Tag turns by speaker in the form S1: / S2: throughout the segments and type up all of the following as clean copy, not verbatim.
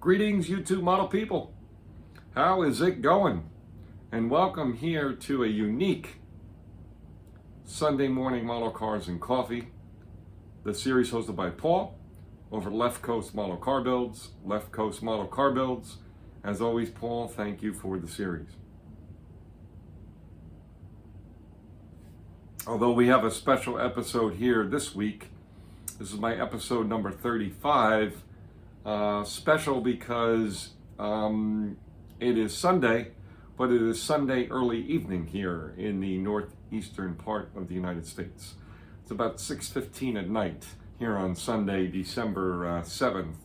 S1: Greetings, YouTube model people. How is it going? And welcome here to a unique Sunday morning Model Cars and Coffee. The series hosted by Paul over Left Coast Model Car Builds, Left Coast Model Car Builds. As always, Paul, thank you for the series. Although we have a special episode here this week, this is my episode number 35. Special because it is Sunday, but it is Sunday early evening here in the northeastern part of the United States. It's about 6:15 at night here on Sunday, December 7th.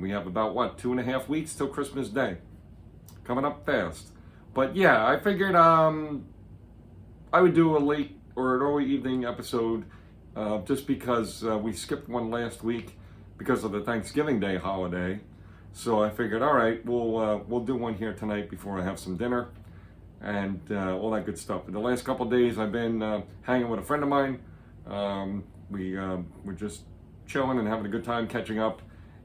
S1: We have about, 2.5 weeks till Christmas Day. Coming up fast. But yeah, I figured I would do a late or an early evening episode just because we skipped one last week because of the Thanksgiving Day holiday. So I figured, all right, we'll do one here tonight before I have some dinner and all that good stuff. In the last couple of days, I've been hanging with a friend of mine. We're just chilling and having a good time catching up.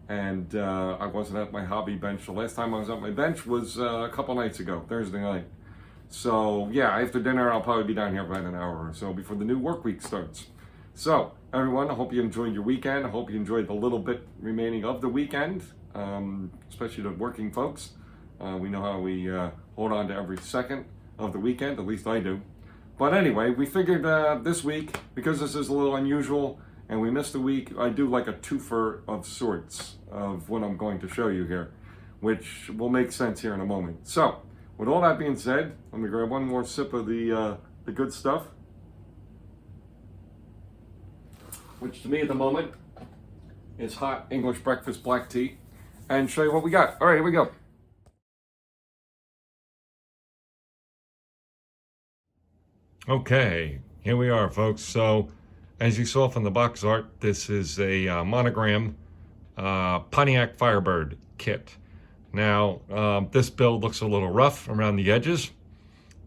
S1: And I wasn't at my hobby bench. The last time I was at my bench was a couple nights ago, Thursday night. So yeah, after dinner, I'll probably be down here about an hour or so before the new work week starts. So everyone, I hope you enjoyed your weekend. I hope you enjoyed the little bit remaining of the weekend, especially the working folks. We know how we hold on to every second of the weekend, at least I do. But anyway, we figured this week, because this is a little unusual and we missed a week, I do like a twofer of sorts of what I'm going to show you here, which will make sense here in a moment. So with all that being said, let me grab one more sip of the good stuff, which to me at the moment is hot English breakfast black tea, and show you what we got. All right, here we go. Okay, here we are, folks. So as you saw from the box art, this is a monogram Pontiac Firebird kit. Now, this build looks a little rough around the edges,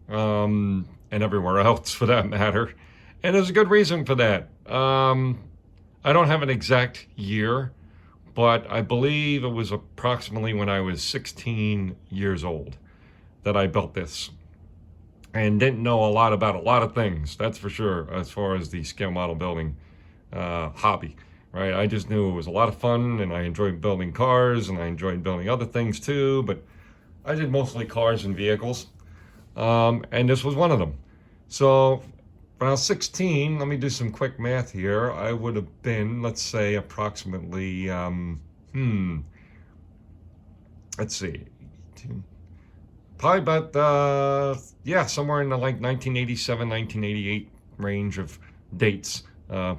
S1: and everywhere else for that matter. And there's a good reason for that. I don't have an exact year, but I believe it was approximately when I was 16 years old that I built this. And didn't know a lot about a lot of things, that's for sure, as far as the scale model building hobby. Right, I just knew it was a lot of fun, and I enjoyed building cars, and I enjoyed building other things too, but I did mostly cars and vehicles, and this was one of them. So when I was 16, let me do some quick math here, I would have been, let's say, approximately, let's see, probably about, somewhere in the like 1987, 1988 range of dates,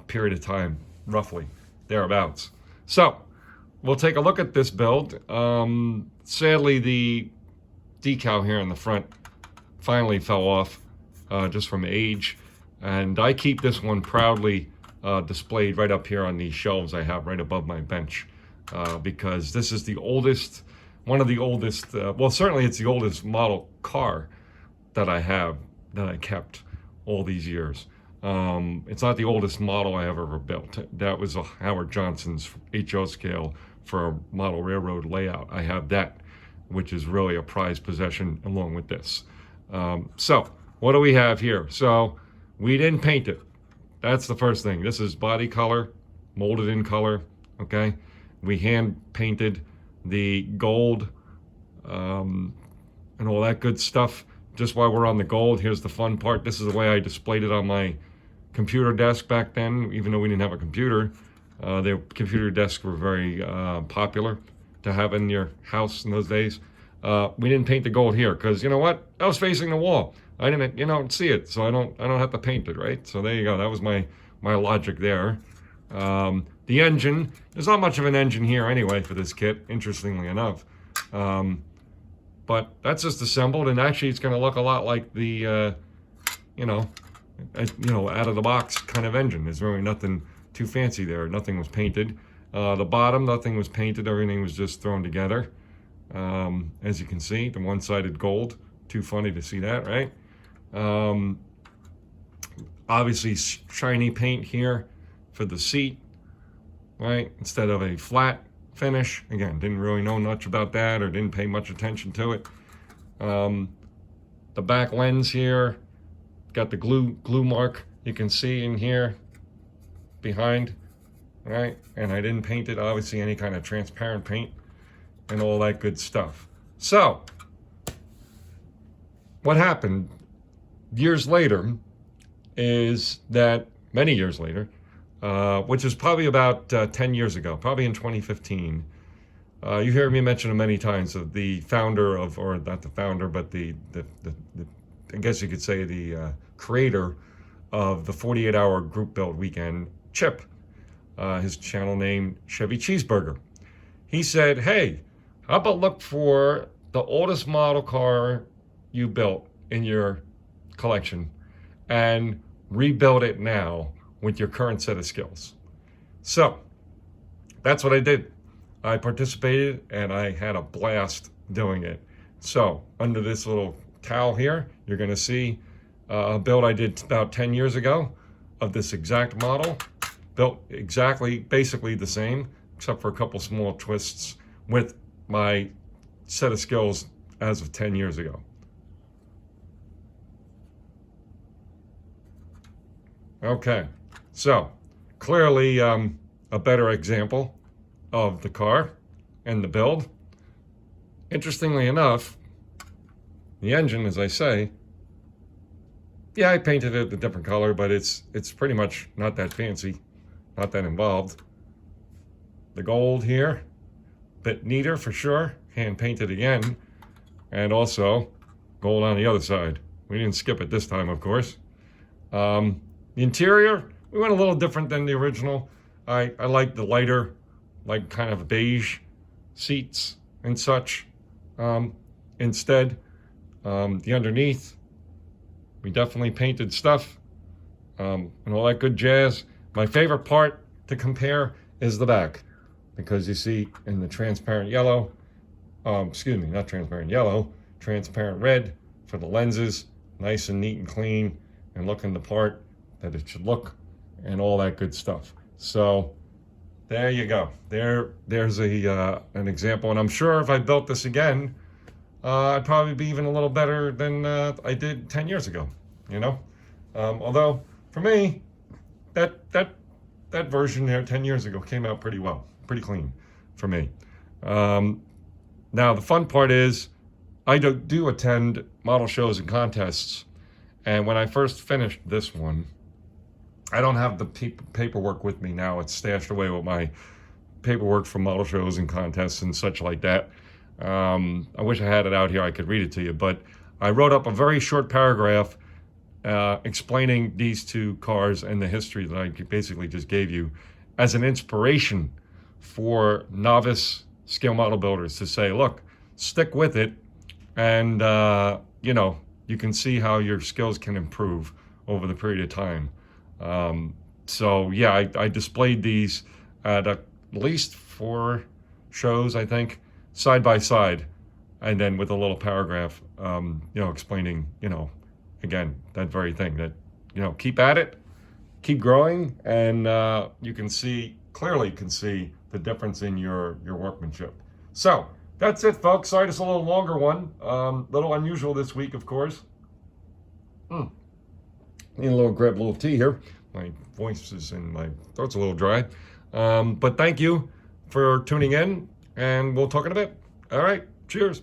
S1: period of time, roughly. Thereabouts. So we'll take a look at this build. Sadly, the decal here in the front finally fell off just from age, and I keep this one proudly displayed right up here on these shelves I have right above my bench, because this is the oldest, one of the oldest, well, certainly it's the oldest model car that I have, that I kept all these years. It's not the oldest model I have ever built. That was a Howard Johnson's HO scale for a model railroad layout. I have that, which is really a prized possession along with this. So what do we have here? So we didn't paint it. That's the first thing. This is body color, molded in color, okay? We hand painted the gold and all that good stuff. Just while we're on the gold, here's the fun part. This is the way I displayed it on my computer desk back then, even though we didn't have a computer. The computer desks were very popular to have in your house in those days. We didn't paint the gold here because, you know what? I was facing the wall. I didn't, see it, so I don't have to paint it, right? So there you go. That was my logic there. The engine, there's not much of an engine here anyway for this kit, interestingly enough. But that's just assembled, and actually it's going to look a lot like the, out of the box kind of engine. There's really nothing too fancy there. Nothing was painted. The bottom, nothing was painted. Everything was just thrown together. As you can see, the one-sided gold. Too funny to see that, right? Obviously shiny paint here for the seat, right? Instead of a flat finish. Again, didn't really know much about that or didn't pay much attention to it. The back lens here, got the glue mark you can see in here behind, right? And I didn't paint it, obviously, any kind of transparent paint and all that good stuff. So, what happened years later is that, many years later, which is probably about 10 years ago, probably in 2015, you hear me mention it many times, of the founder of, or not the founder, but the I guess you could say the creator of the 48-hour group build weekend, Chip, his channel name Chevy Cheeseburger. He said, hey, how about look for the oldest model car you built in your collection and rebuild it now with your current set of skills. So that's what I did. I participated and I had a blast doing it. So under this little towel here, you're going to see a build I did about 10 years ago of this exact model, built exactly, basically the same, except for a couple small twists with my set of skills as of 10 years ago. Okay, so clearly a better example of the car and the build. Interestingly enough, the engine, as I say, yeah, I painted it a different color, but it's pretty much not that fancy, not that involved. The gold here, bit neater for sure, hand painted again, and also gold on the other side. We didn't skip it this time, of course. The interior, we went a little different than the original. I like the lighter, like kind of beige seats and such. Instead, the underneath, we definitely painted stuff and all that good jazz. My favorite part to compare is the back, because you see in the transparent yellow, excuse me, not transparent yellow, transparent red for the lenses, nice and neat and clean and looking the part that it should look and all that good stuff. So there you go. There's an example, and I'm sure if I built this again, I'd probably be even a little better than I did 10 years ago, you know? Although, for me, that version there 10 years ago came out pretty well, pretty clean for me. Now, the fun part is, I do attend model shows and contests, and when I first finished this one, I don't have the paperwork with me now. It's stashed away with my paperwork from model shows and contests and such like that. I wish I had it out here. I could read it to you, but I wrote up a very short paragraph explaining these two cars and the history that I basically just gave you as an inspiration for novice scale model builders to say, look, stick with it, and you know, you can see how your skills can improve over the period of time. So yeah, I displayed these at least 4 shows, I think, side by side, and then with a little paragraph, you know, explaining, you know, again, that very thing, that, you know, keep at it, keep growing, and you can see, clearly can see the difference in your workmanship. So that's it, folks. Sorry, it's a little longer one, little unusual this week, of course. Need a little grab a little tea here. My voice is in my throat's a little dry. But thank you for tuning in, and we'll talk in a bit. All right, cheers.